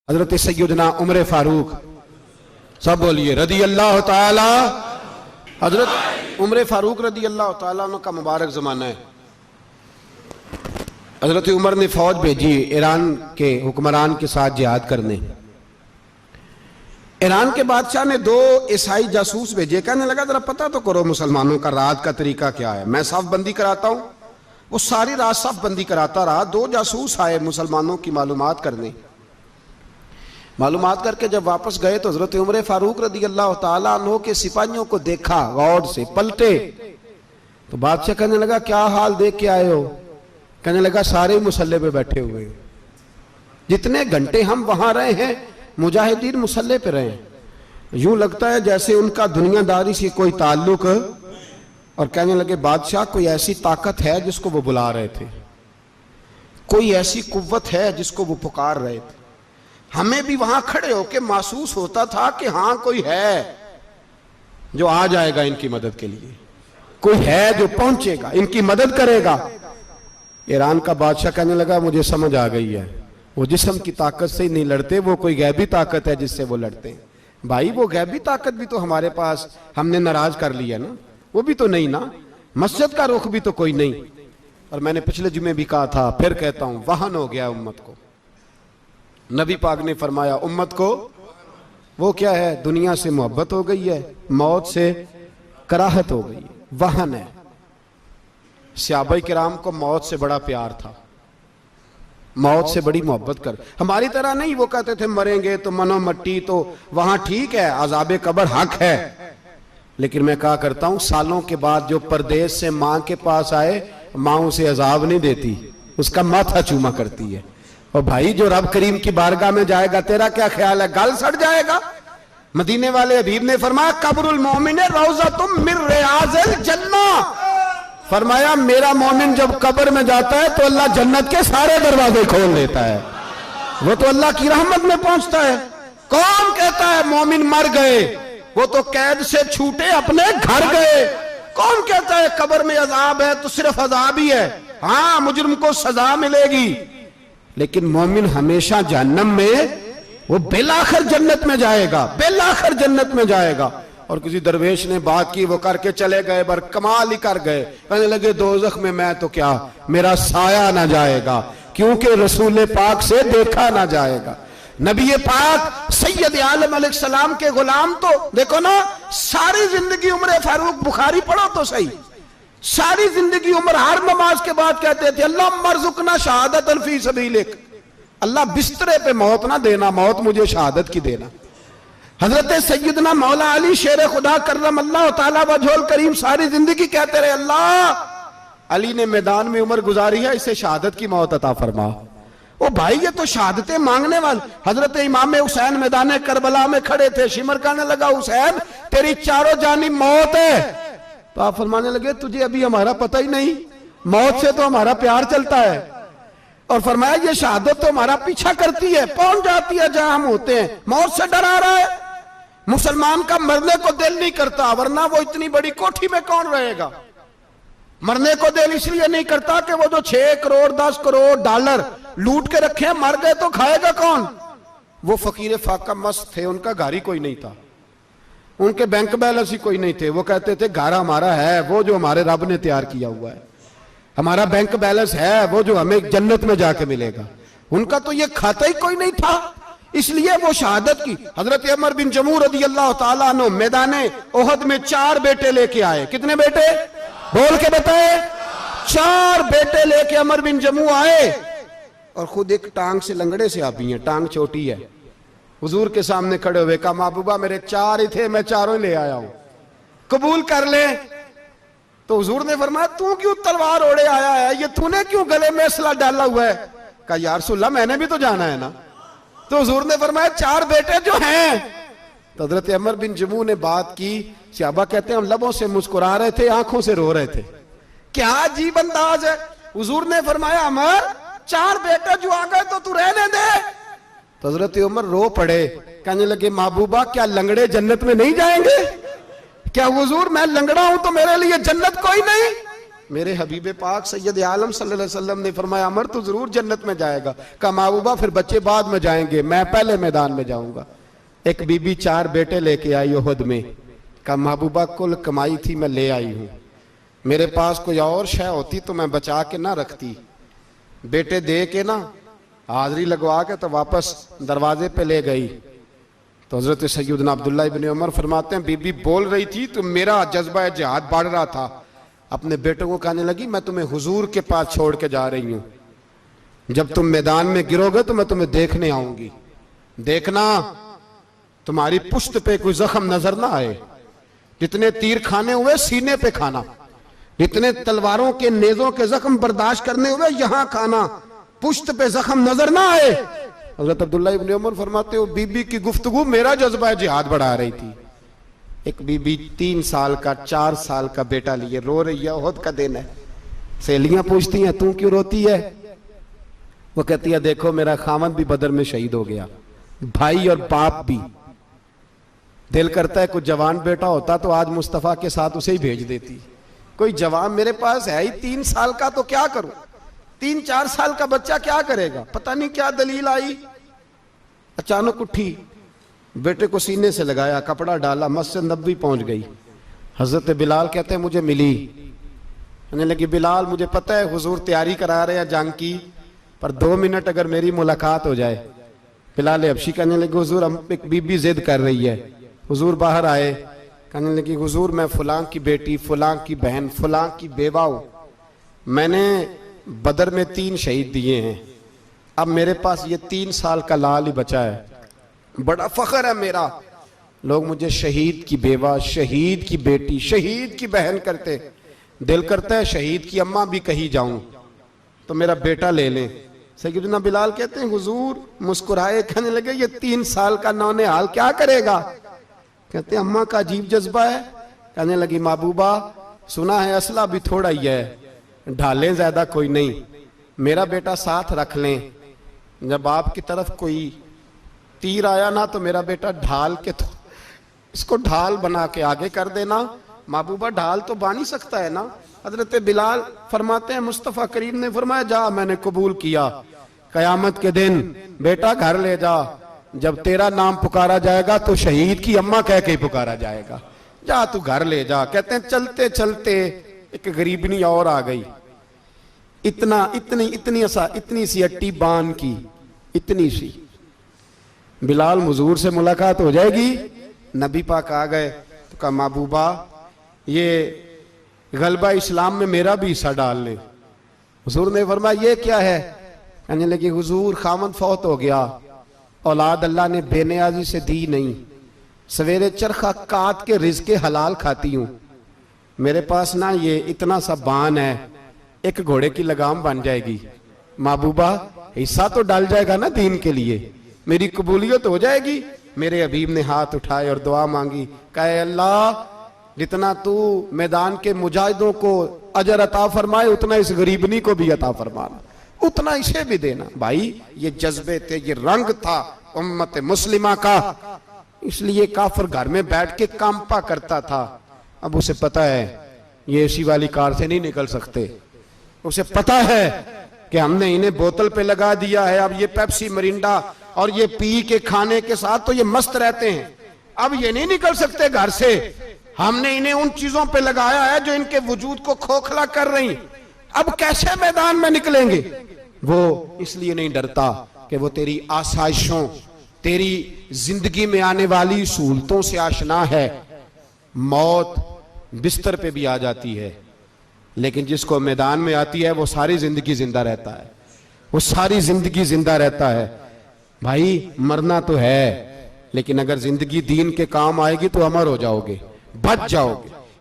हजरत सैयदना उमर फारूक, सब बोलिए रदी अल्लाह ताला। हजरत उमर फारूक रदी अल्लाह ताला का मुबारक ज़माना है। हजरत उमर ने फौज भेजी ईरान के हुक्मरान के साथ जिहाद करने। ईरान के बादशाह ने 2 ईसाई जासूस भेजे, कहने लगा जरा पता तो करो मुसलमानों का रात का तरीका क्या है, मैं साफ बंदी कराता हूं। वो सारी रात साफ बंदी कराता रहा। 2 जासूस आए मुसलमानों की मालूमात करने। मालूमात करके जब वापस गए तो हजरत उमर फारूक रदी अल्लाह ताला अन्हु के सिपाहियों को देखा, गौर से पलटे तो बादशाह कहने लगा क्या हाल देख के आए हो? कहने लगा सारे मुसल्ले पे बैठे हुए, जितने घंटे हम वहां रहे हैं मुजाहिदीन मुसल्ले पे रहे, यूं लगता है जैसे उनका दुनियादारी से कोई ताल्लुक। और कहने लगे बादशाह कोई ऐसी ताकत है जिसको वो बुला रहे थे, कोई ऐसी कुव्वत है जिसको वो पुकार रहे थे। हमें भी वहां खड़े होकर महसूस होता था कि हां कोई है जो आ जाएगा इनकी मदद के लिए, कोई है जो पहुंचेगा इनकी मदद करेगा। ईरान का बादशाह कहने लगा मुझे समझ आ गई है, वो जिस्म की ताकत से ही नहीं लड़ते, वो कोई गैबी ताकत है जिससे वो लड़ते हैं। भाई वो गैबी ताकत भी तो हमारे पास हमने नाराज कर लिया ना, वो भी तो नहीं ना, मस्जिद का रुख भी तो कोई नहीं। और मैंने पिछले जुमे भी कहा था, फिर कहता हूं, वहन हो गया उम्मत को। नबी पाक ने फरमाया उम्मत को वो क्या है, दुनिया से मोहब्बत हो गई है, मौत से कराहत हो गई है, वहन है। सहाबाए किराम को मौत से बड़ा प्यार था, मौत से बड़ी मोहब्बत कर, हमारी तरह नहीं। वो कहते थे मरेंगे तो मनो मट्टी, तो वहां ठीक है, अज़ाबे कब्र हक है। लेकिन मैं कहा करता हूं सालों के बाद जो परदेश से मां के पास आए, मां उसे अजाब नहीं देती, उसका माथा चूमा करती है। और भाई जो रब करीम की बारगाह में जाएगा, तेरा क्या ख्याल है, गल सड़ जाएगा? मदीने वाले हबीब ने फरमाया कब्रुल मोमिन रौज़तुम मिन रियाज़िल जन्ना, फरमाया मेरा मोमिन जब कब्र में जाता है तो अल्लाह जन्नत के सारे दरवाजे खोल देता है, वो तो अल्लाह की रहमत में पहुंचता है। कौन कहता है मोमिन मर गए, वो तो कैद से छूटे अपने घर गए। कौन कहता है कब्र में अजाब है तो सिर्फ अजाब ही है, हाँ मुजरिम को सजा मिलेगी, लेकिन मोमिन हमेशा जहन्नम में, वो बेलाखिर जन्नत में जाएगा, बेलाखिर जन्नत में जाएगा। और किसी दरवेश ने बात की, वो करके चले गए, बर कमाल ही कर गए, कहने लगे दोज़ख में मैं तो क्या, मेरा साया ना जाएगा, क्योंकि रसूल पाक से देखा ना जाएगा। नबी पाक सैयद आलम अलैहिस्सलाम के गुलाम तो देखो ना, सारी जिंदगी उमर फारूक, बुखारी पढ़ो तो सही, सारी जिंदगी उम्र हर नमाज के बाद कहते थे अल्लाह मरजुकना शहादतन फी सबीलिक, अल्लाह बिस्तरे पे मौत ना देना, मौत मुझे शहादत की देना। हजरत सैयदना मौला अली शेर खुदा करम अल्लाह ताला वजहुल करीम सारी जिंदगी कहते रहे अल्लाह अली ने मैदान में उम्र गुजारी है, इसे शहादत की मौत अता फरमा। ओ भाई ये तो शहादतें मांगने वाले। हजरत इमाम हुसैन मैदान करबला में खड़े थे, शिमर कहने लगा हुसैन तेरी चारों जानी मौत है, तो आप फरमाने लगे तुझे अभी हमारा पता ही नहीं, मौत से तो हमारा प्यार चलता है। और फरमाया ये शहादत तो हमारा पीछा करती है, पहुंच जाती है जहां हम होते हैं, मौत से डरा रहा है। मुसलमान का मरने को दिल नहीं करता, वरना वो इतनी बड़ी कोठी में कौन रहेगा। मरने को दिल इसलिए नहीं करता कि वो जो 6 करोड़ 10 करोड़ डॉलर लूट के रखे, मर गए तो खाएगा कौन। वो फकीर फाका मस्त थे, उनका घर ही कोई नहीं था, उनके बैंक बैलेंस ही कोई नहीं थे। वो कहते थे घर हमारा है वो जो हमारे रब ने तैयार किया हुआ है, हमारा बैंक बैलेंस है वो जो हमें जन्नत में जाके मिलेगा। उनका तो ये खाता ही कोई नहीं था, इसलिए वो शहादत की। हजरत उमर बिन जमू रदी अल्लाह ताला अन्हु मैदाने ओहद में 4 बेटे लेके आए। कितने बेटे बोल के बताए? 4 बेटे लेके उमर बिन जमू आए, और खुद एक टांग से लंगड़े से आप ही हैं, टांग छोटी है। हुजूर के सामने खड़े हुए कहा महबूबा मेरे 4 ही थे, मैं 4 ही ले आया हूं, कबूल कर ले। तो हुजूर ने फरमाया तू क्यों तलवार ओढ़े आया है, ये तूने क्यों गले में असला डाला हुआ है? कहा या रसूलल्लाह मैंने भी तो जाना है ना। तो हुजूर ने फरमाया 4 बेटे जो हैं। तो हजरत उमर बिन जमू ने बात की, सहाबा कहते हैं हम लबों से मुस्कुरा रहे थे, आंखों से रो रहे थे, क्या अजीब अंदाज है। हुजूर ने फरमाया उमर 4 बेटे जो आ गए तो तू रहने दे। तो हजरत उमर रो पड़े, कहने लगे महबूबा क्या लंगड़े जन्नत में नहीं जाएंगे? क्या हुजूर मैं लंगड़ा हूं तो मेरे लिए जन्नत कोई नहीं? मेरे हबीब पाक सैयद आलम सल्लल्लाहु अलैहि वसल्लम ने फरमाया अमर तो जरूर जन्नत में जाएगा। कहा महबूबा फिर बच्चे बाद में जाएंगे, मैं पहले मैदान में जाऊंगा। एक बीबी 4 बेटे लेके आई उहद में। कहा महबूबा कुल कमाई थी मैं ले आई हूं, मेरे पास कोई और शय होती तो मैं बचा के ना रखती। बेटे दे के ना हाजिरी लगवा के तो वापस दरवाजे पे ले गई। तो हजरत सैयदना अब्दुल्ला इब्न उमर फरमाते हैं बीबी बोल रही थी तो मेरा जज्बा जिहाद बढ़ रहा था। अपने बेटों को कहने लगी मैं तुम्हें हुजूर के पास छोड़ के जा रही हूं, जब तुम मैदान में गिरोगे तो मैं तुम्हें देखने आऊंगी, देखना तुम्हारी पुश्त पे कोई जख्म नजर ना आए। जितने तीर खाने हुए सीने पे खाना, जितने तलवारों के नेजों के जख्म बर्दाश्त करने हुए यहां खाना, पुश्त पे जख्म नजर ना आए। हजरत अब्दुल्ला इब्न उमर फरमाते हो बीबी की गुफ्तगू मेरा जज्बा जिहाद बढ़ा रही थी। एक बीबी 3 साल का 4 साल का बेटा लिए रो रही है, ओहद का दिन है। सहेलियां पूछती हैं तू क्यों रोती है? वो कहती है देखो मेरा खामद भी बदर में शहीद हो गया, भाई और बाप भी। दिल करता है कोई जवान बेटा होता तो आज मुस्तफा के साथ उसे ही भेज देती। कोई जवान मेरे पास है ही 3 साल का तो क्या करूं, 3-4 साल का बच्चा क्या करेगा? पता नहीं क्या दलील आई, अचानक उठी, बेटे को सीने से लगाया, कपड़ा डाला, मस्जिद नबवी पहुंच गई। हजरत बिलाल कहते हैं मुझे मिली, कहने लगी बिलाल मुझे पता है हुजूर तैयारी करा रहे हैं जंग की, पर 2 मिनट अगर मेरी मुलाकात हो जाए। बिलाल हबशी कहने लगे हुजूर हम एक बीबी जिद कर रही है। हुजूर बाहर आए, कहने लगी हुजूर मैं फलां की बेटी, फलां की बहन, फलां की बेवा हूं, मैंने बदर में 3 शहीद दिए हैं, अब मेरे पास ये 3 साल का लाल ही बचा है, बड़ा फख्र है मेरा। लोग मुझे शहीद की बेवा, शहीद की बेटी, शहीद की बहन करते, दिल करता है शहीद की अम्मा भी कहीं जाऊं तो मेरा बेटा ले लें। सैयदना बिलाल कहते हैं हुजूर मुस्कुराए, कहने लगे ये 3 साल का नौनिहाल क्या करेगा? कहते हैं अम्मा का अजीब जज्बा है। कहने लगी महबूबा सुना है असला भी थोड़ा ही है, ढालें ज्यादा कोई नहीं, मेरा बेटा साथ रख लें, जब आपकी तरफ कोई तीर आया ना तो मेरा बेटा ढाल के तो इसको ढाल बना के आगे कर देना। महबूबा ढाल तो बानी सकता है ना। हजरत बिलाल फरमाते हैं मुस्तफ़ा करीम ने फरमाया जा मैंने कबूल किया, कयामत के दिन बेटा घर ले जा, जब तेरा नाम पुकारा जाएगा तो शहीद की अम्मा कह के पुकारा जाएगा, जा तू घर ले जा। कहते हैं चलते चलते एक गरीबनी और आ गई, इतनी सी अट्टी बान की, इतनी सी। बिलाल हुजूर से मुलाकात हो जाएगी, नबी पाक आ गए तो कहा महबूबा ये गलबा इस्लाम में मेरा भी हिस्सा डाल ले। हुजूर ने फरमाया ये क्या है? कहने लगी हुजूर खामद फौत हो गया, औलाद अल्लाह ने बेनियाजी से दी नहीं, सवेरे चरखा काट के रिज़्क़े हलाल खाती हूं, मेरे पास ना ये इतना सा बान है, एक घोड़े की लगाम बन जाएगी, महबूबा हिस्सा तो डाल जाएगा ना दीन के लिए, मेरी कबूलियत हो जाएगी। मेरे हबीब ने हाथ उठाए और दुआ मांगी, कहे अल्लाह जितना तू मैदान के मुजाहिदों को अजर अता फरमाए उतना इस गरीबनी को भी अता फरमाना, उतना इसे भी देना। भाई ये जज्बे थे, ये रंग था उम्मत मुस्लिमा का, इसलिए काफिर घर में बैठ के कांपा करता था। अब उसे पता है ये एसी वाली कार से नहीं निकल सकते, उसे पता है कि हमने इन्हें बोतल पे लगा दिया है, अब ये पेप्सी मरिंडा और ये पी के खाने के साथ तो ये मस्त रहते हैं, अब ये नहीं निकल सकते घर से, हमने इन्हें उन चीजों पे लगाया है जो इनके वजूद को खोखला कर रही, अब कैसे मैदान में निकलेंगे? वो इसलिए नहीं डरता कि वो तेरी आसाइशों, तेरी जिंदगी में आने वाली सहूलतों से आशना है। मौत बिस्तर पे भी आ जाती है, लेकिन जिसको मैदान में आती है वो सारी जिंदगी जिंदा रहता है, वो सारी जिंदगी जिंदा रहता है। भाई मरना तो है, लेकिन अगर जिंदगी दीन के काम आएगी तो अमर हो जाओगे, बच जाओगे।